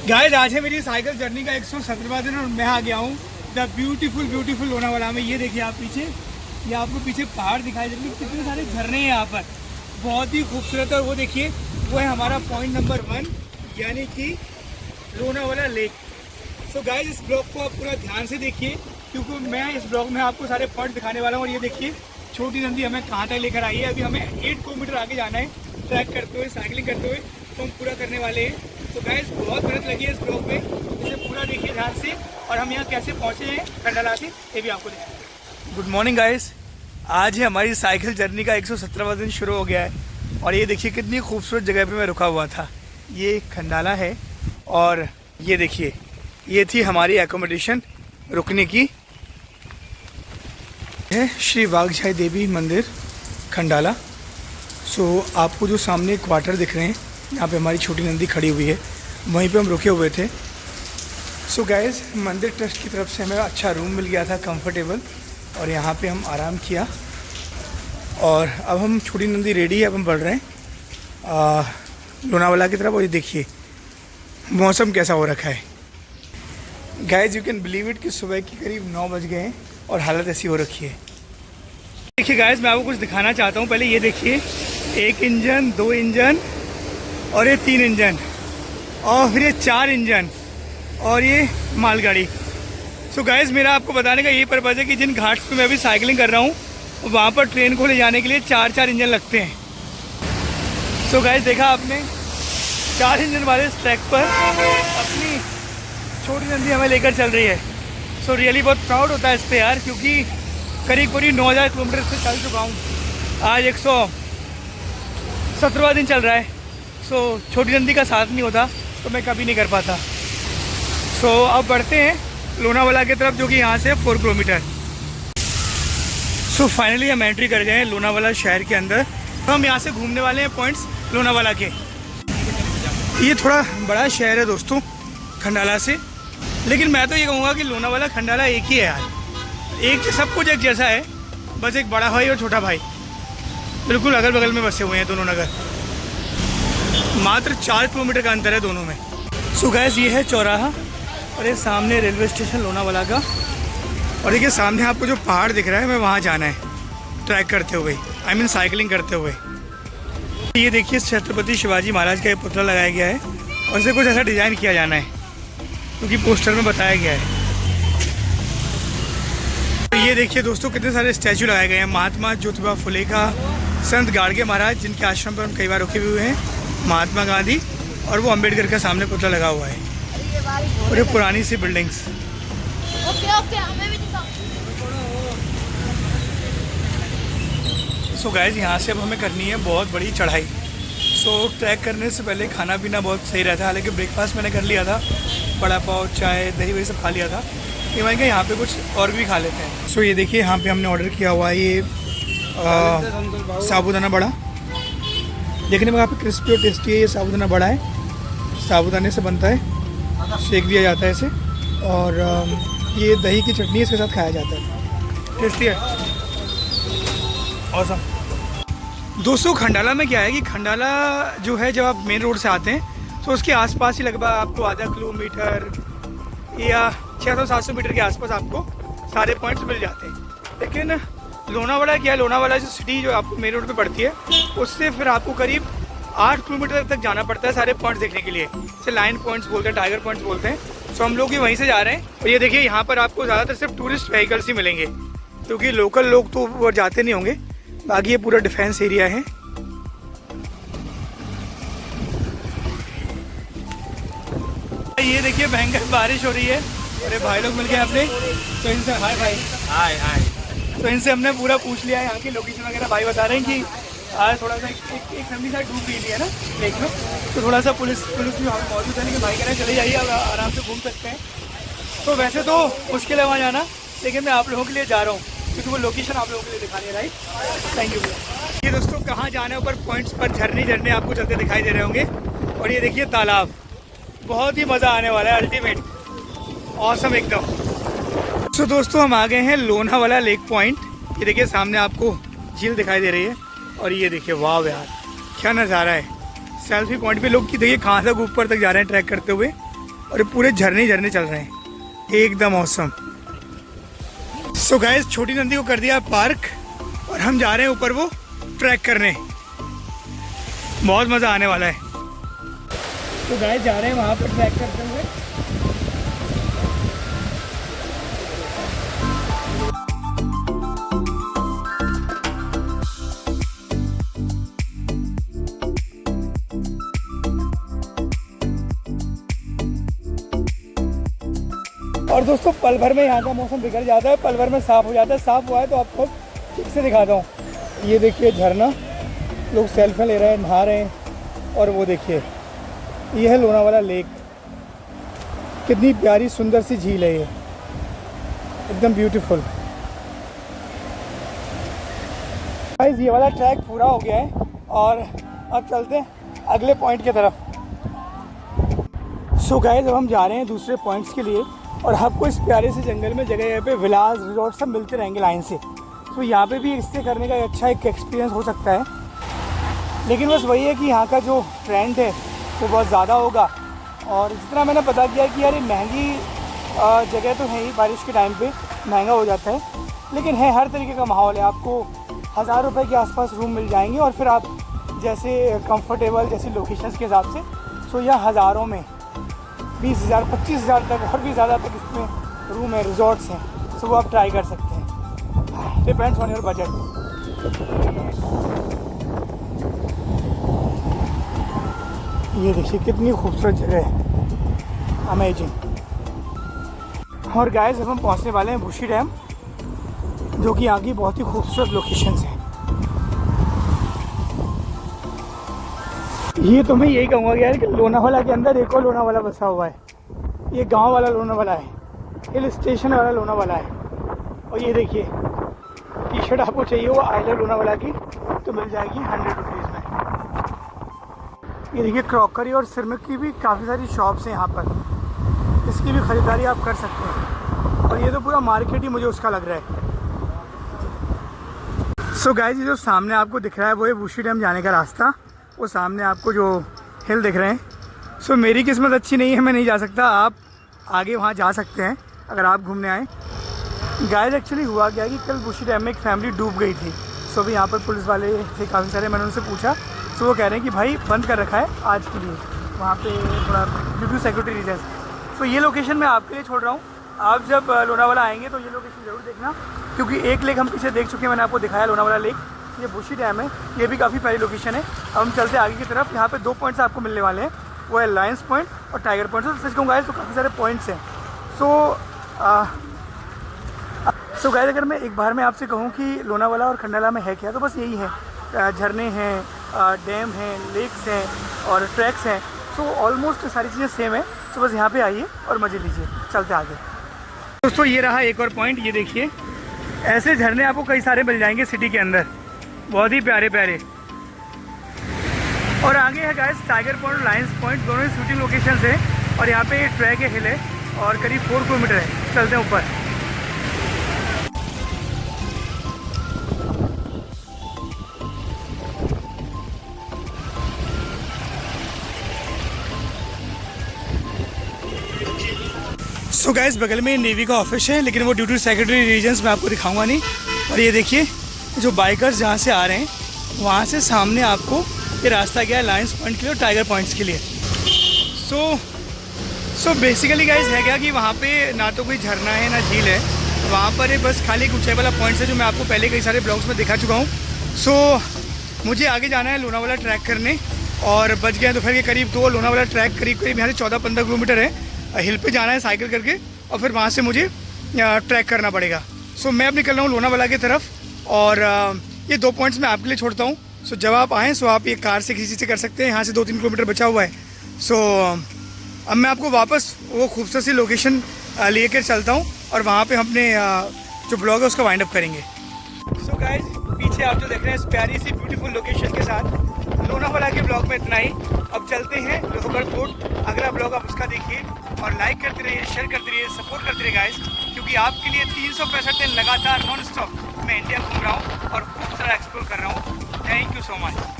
Guys आज है मेरी साइकिल जर्नी का 117वां दिन और मैं आ गया हूँ द ब्यूटीफुल लोनावाला में। ये देखिए आप पीछे, ये आपको पीछे पहाड़ दिखाई देंगे, कितने सारे झरने हैं यहाँ पर, बहुत ही खूबसूरत। और वो देखिए वो है हमारा पॉइंट नंबर 1 यानी कि लोनावाला लेक। सो गाइस इस ब्लॉग को आप पूरा ध्यान से देखिए क्योंकि मैं इस ब्लॉग में आपको सारे पॉइंट दिखाने वाला हूँ। और ये देखिए छोटी नदी हमें कहाँ तक लेकर आई है। अभी हमें 8 किलोमीटर आगे जाना है ट्रैक करते हुए, साइकिलिंग करते हुए, तो हम पूरा करने वाले हैं। तो गाइस बहुत मेहनत लगी है इस ब्लॉग में, इसे पूरा देखिए ध्यान से। और हम यहाँ कैसे पहुँचे हैं खंडाला से ये भी आपको दिखाएंगे। गुड मॉर्निंग गाइस, आज है हमारी साइकिल जर्नी का 117वां दिन शुरू हो गया है। और ये देखिए कितनी खूबसूरत जगह पे मैं रुका हुआ था, ये खंडाला है। और ये देखिए ये थी हमारी एकोमोडेशन रुकने की, है श्री वाघजाई देवी मंदिर खंडाला। सो आपको जो सामने क्वार्टर दिख रहे हैं, यहाँ पे हमारी छोटी नदी खड़ी हुई है, वहीं पे हम रुके हुए थे। सो गाइस मंदिर ट्रस्ट की तरफ से हमें अच्छा रूम मिल गया था, कंफर्टेबल, और यहाँ पे हम आराम किया। और अब हम छोटी नदी रेडी है, अब हम बढ़ रहे हैं लोनावाला की तरफ। और ये देखिए मौसम कैसा हो रखा है guys, you can believe it कि सुबह के करीब 9 बज गए हैं और हालत ऐसी हो रखी है। देखिए गाइस मैं आपको कुछ दिखाना चाहता हूँ। पहले ये देखिए 1 इंजन, 2 इंजन और ये 3 इंजन और फिर ये 4 इंजन और ये मालगाड़ी। सो गाइस मेरा आपको बताने का यही पर्पज़ है कि जिन घाट्स पे मैं अभी साइकिलिंग कर रहा हूँ वहाँ पर ट्रेन को ले जाने के लिए 4 इंजन लगते हैं। सो गाइस देखा आपने 4 इंजन वाले इस ट्रैक पर अपनी छोटी नदी हमें लेकर चल रही है। सो रियली बहुत प्राउड होता है इस पर यार, क्योंकि करीब 9000 किलोमीटर से चल चुका हूँ, आज 117वां दिन चल रहा है। सो छोटी नदी का साथ नहीं होता तो मैं कभी नहीं कर पाता। सो अब बढ़ते हैं लोनावाला की तरफ, जो कि यहाँ से 4 किलोमीटर। सो फाइनली हम एंट्री कर गए हैं लोनावाला शहर के अंदर। तो हम यहाँ से घूमने वाले हैं पॉइंट्स लोनावाला के। ये थोड़ा बड़ा शहर है दोस्तों खंडाला से, लेकिन मैं तो ये कहूँगा कि लोनावाला खंडाला एक ही है यार, एक सब कुछ एक जैसा है, बस एक बड़ा भाई और छोटा भाई बिल्कुल अगल बगल में बसे हुए हैं दोनों नगर, मात्र 4 किलोमीटर का अंतर है दोनों में। सो गाइस ये है चौराहा और ये सामने रेलवे स्टेशन लोनावाला का। और देखिए सामने आपको जो पहाड़ दिख रहा है, मैं वहाँ जाना है ट्रैक करते हुए, आई मीन साइकिलिंग करते हुए। ये देखिए छत्रपति शिवाजी महाराज का ये पुतला लगाया गया है और इसे कुछ ऐसा डिज़ाइन किया जाना है क्योंकि पोस्टर में बताया गया है। तो ये देखिए दोस्तों कितने सारे स्टैचू लगाए गए हैं, महात्मा ज्योतिबा फुले का, संत गाड़गे महाराज जिनके आश्रम पर हम कई बार रुके हुए हैं, महात्मा गांधी, और वो अम्बेडकर का सामने पुतला लगा हुआ है। और ये पुरानी सी बिल्डिंग्स। सो गाइस यहाँ से अब हमें करनी है बहुत बड़ी चढ़ाई। सो ट्रैक करने से पहले खाना पीना बहुत सही रहता है, हालांकि ब्रेकफास्ट मैंने कर लिया था, बड़ा पाव, चाय, दही वही सब खा लिया था। ये मैं यहाँ पे कुछ और भी खा लेते हैं। सो ये देखिए यहाँ पे हमने ऑर्डर किया हुआ है ये साबूदाना बड़ा, देखने में काफ़ी क्रिस्पी और टेस्टी है। ये साबूदाना बड़ा है, साबूदाने से बनता है, सेक दिया जाता है इसे, और ये दही की चटनी इसके साथ खाया जाता है, टेस्टी है, ऑसम। दोस्तों खंडाला में क्या है कि खंडाला जो है जब आप मेन रोड से आते हैं तो उसके आसपास ही लगभग आपको आधा किलोमीटर या 600-700 मीटर के आसपास आपको सारे पॉइंट्स मिल जाते हैं। लेकिन लोनावाला क्या है, लोनावाला जो सिटी जो आपको मेन रोड पे पड़ती है उससे फिर आपको करीब 8 किलोमीटर तक जाना पड़ता है सारे पॉइंट्स देखने के लिए। जैसे लाइन पॉइंट्स बोलते हैं, टाइगर पॉइंट्स बोलते हैं। सो हम लोग भी वहीं से जा रहे हैं। और ये देखिए यहाँ पर आपको ज़्यादातर सिर्फ टूरिस्ट व्हीकल्स ही मिलेंगे क्योंकि लोकल लोग तो वो जाते नहीं होंगे, बाकी ये पूरा डिफेंस एरिया है। ये देखिए भयंकर बारिश हो रही है, अरे भाई लोग मिल गए अपने, तो इनसे हाय भाई, हाय हाय। तो इनसे हमने पूरा पूछ लिया है यहाँ की लोकेशन वगैरह। भाई बता रहे हैं कि आज थोड़ा सा एक फैमिली साइड डूब गई है ना लेक में, तो थोड़ा सा पुलिस भी मौजूद है, लेकिन भाई कह रहे हैं चले जाइए, आप आराम से घूम सकते हैं। तो वैसे तो मुश्किल है वहाँ जाना, लेकिन मैं आप लोगों के लिए जा रहा हूँ क्योंकि वो लोकेशन आप लोगों के लिए दिखानी है, राइट। Thank you. ये दोस्तों कहाँ जाना है, ऊपर पॉइंट्स पर झरने आपको चलते दिखाई दे रहे होंगे। और ये देखिए तालाब, बहुत ही मज़ा आने वाला है, अल्टीमेट ऑसम एकदम। सो दोस्तों हम आ गए हैं लोनावाला लेक पॉइंट। ये देखिए सामने आपको झील दिखाई दे रही है और ये देखिए वाह यार क्या नज़ारा है। सेल्फी पॉइंट पे लोग की देखिए कहाँ तक ऊपर तक जा रहे हैं ट्रैक करते हुए। और पूरे झरने ही झरने चल रहे हैं, एकदम औसम। सो गाइस, छोटी नंदी को कर दिया पार्क और हम जा रहे हैं ऊपर वो ट्रैक करने। बहुत मज़ा आने वाला है। तो गाइस जा रहे हैं वहाँ पर ट्रैक करते हुए। और दोस्तों पल भर में यहाँ का मौसम बिगड़ जाता है, पल भर में साफ़ हो जाता है। साफ़ हुआ है तो आपको ठीक से दिखाता हूँ। ये देखिए झरना, लोग सेल्फी ले रहे हैं, नहा रहे हैं। और वो देखिए ये है लोनावाला लेक, कितनी प्यारी सुंदर सी झील है ये, एकदम ब्यूटीफुल। गाइस ये वाला ट्रैक पूरा हो गया है और अब चलते हैं अगले पॉइंट की तरफ। सो गाइस अब हम जा रहे हैं दूसरे पॉइंट्स के लिए और आपको इस प्यारे से जंगल में जगह जगह पे विलास रिजॉर्ट सब मिलते रहेंगे लाइन से। तो यहाँ पे भी स्टे करने का अच्छा एक एक्सपीरियंस हो सकता है, लेकिन बस वही है कि यहाँ का जो रेंट है वो बहुत ज़्यादा होगा। और जितना मैंने पता किया कि यार ये महंगी जगह तो है ही, बारिश के टाइम पे महंगा हो जाता है, लेकिन है हर तरीके का माहौल है। आपको 1000 रुपये के आसपास रूम मिल जाएंगे और फिर आप जैसे कंफर्टेबल जैसी लोकेशंस के हिसाब से, सो यह हज़ारों में 20,000 25,000 तक और भी ज़्यादा तक इसमें रूम है, रिजॉर्ट्स हैं। सो वो आप ट्राई कर सकते हैं, डिपेंड्स ऑन योर बजट। ये देखिए कितनी खूबसूरत जगह है, अमेजिंग। और गाइस अब हम पहुंचने वाले हैं बुशी डैम, जो कि यहाँ की बहुत ही खूबसूरत लोकेशंस हैं। ये तो मैं यही कहूँगा यार कि लोनावाला के अंदर एक और लोनावाला बसा हुआ है। ये गांव वाला लोनावाला है, हिल स्टेशन वाला लोनावाला है। और ये देखिए टी शर्ट आपको चाहिए वो आई लव लोनावाला की तो मिल जाएगी 100 रुपीज़ में। ये देखिए क्रॉकरी और सिरमिक की भी काफ़ी सारी शॉप्स हैं यहाँ पर, इसकी भी ख़रीदारी आप कर सकते हैं। और ये तो पूरा मार्केट ही मुझे उसका लग रहा है। सो गाइस ये जो सामने आपको दिख रहा है वो है बुशी डैम जाने का रास्ता। वो सामने आपको जो हिल दिख रहे हैं, सो मेरी किस्मत अच्छी नहीं है, मैं नहीं जा सकता। आप आगे वहाँ जा सकते हैं अगर आप घूमने आए। गाइस एक्चुअली हुआ क्या कि कल बुशी डैम में एक फैमिली डूब गई थी। सो अभी यहाँ पर पुलिस वाले थे काफ़ी सारे, मैंने उनसे पूछा। सो वो कह रहे हैं कि भाई बंद कर रखा है आज के लिए वहाँ पे, थोड़ा ड्यू टू सिक्योरिटी रीजन। सो ये लोकेशन मैं आपके लिए छोड़ रहा हूँ। आप जब लोनावाला आएंगे तो ये लोकेशन ज़रूर देखना, क्योंकि एक लेक हम पीछे देख चुके हैं, मैंने आपको दिखाया लोनावाला लेक। ये बुशी डैम है, ये भी काफ़ी प्यारी लोकेशन है। अब हम चलते आगे की तरफ। यहाँ पे 2 पॉइंट्स आपको मिलने वाले हैं, वो है लायंस पॉइंट और टाइगर पॉइंट। सच कहूँ गाइस तो काफ़ी सारे पॉइंट्स हैं। सो गाइस अगर मैं एक बार में आपसे कहूँ कि लोनावाला और खंडाला में है क्या, तो बस यही है, झरने हैं, डैम हैं, लेक्स हैं और ट्रैक्स हैं। सो ऑलमोस्ट सारी चीज़ें सेम है। तो बस यहाँ पे आइए और मज़े लीजिए। चलते आगे दोस्तों। ये रहा एक और पॉइंट, ये देखिए ऐसे झरने आपको कई सारे मिल जाएंगे सिटी के अंदर, बहुत ही प्यारे प्यारे। और आगे है गाइस टाइगर पॉइंट और लायंस पॉइंट, दोनों ही शूटिंग लोकेशंस हैं। और यहाँ पे ट्रैक है, हिल है और करीब 4 किलोमीटर है। चलते हैं ऊपर। सो गाइस बगल में नेवी का ऑफिस है, लेकिन वो ड्यू टू सिक्योरिटी रीजन्स मैं आपको दिखाऊंगा नहीं। और ये देखिए जो बाइकर्स जहाँ से आ रहे हैं वहाँ से सामने आपको ये रास्ता गया है लायंस पॉइंट के लिए और टाइगर पॉइंट्स के लिए। सो बेसिकली गाइस है क्या कि वहाँ पे ना तो कोई झरना है ना झील है, वहाँ पर बस खाली एक ऊंचाई वाला पॉइंट्स है जो मैं आपको पहले कई सारे ब्लॉग्स में दिखा चुका हूँ। सो मुझे आगे जाना है लोनावाला ट्रैक करने, और बच गए दोपहर के करीब 2। लोनावाला ट्रैक करीब यहाँ से 14-15 किलोमीटर है। हिल पे जाना है साइकिल करके और फिर वहाँ से मुझे ट्रैक करना पड़ेगा। सो मैं अब निकल रहा हूँ लोनावाला की तरफ, और ये 2 पॉइंट्स मैं आपके लिए छोड़ता हूँ। सो जब आप आएँ सो आप ये कार से किसी से कर सकते हैं, यहाँ से 2-3 किलोमीटर बचा हुआ है। सो अब मैं आपको वापस वो खूबसूरत सी लोकेशन लेकर चलता हूँ और वहाँ पे हमने जो ब्लॉग है उसका वाइंड अप करेंगे। सो गाइस पीछे आप जो देख रहे हैं इस प्यारी सी ब्यूटीफुल लोकेशन के साथ लोनावाला के ब्लॉग में इतना ही। अब चलते हैं लोहगढ़ फोर्ट, अगला ब्लॉग आप उसका देखिए और लाइक करते रहिए, शेयर करते रहिए, सपोर्ट करते रहिए गाइस, क्योंकि आपके लिए 365 दिन लगातार नॉन स्टॉप मैं इंडिया घूम रहा हूँ और खूब सारा एक्सप्लोर कर रहा हूँ। Thank you so much.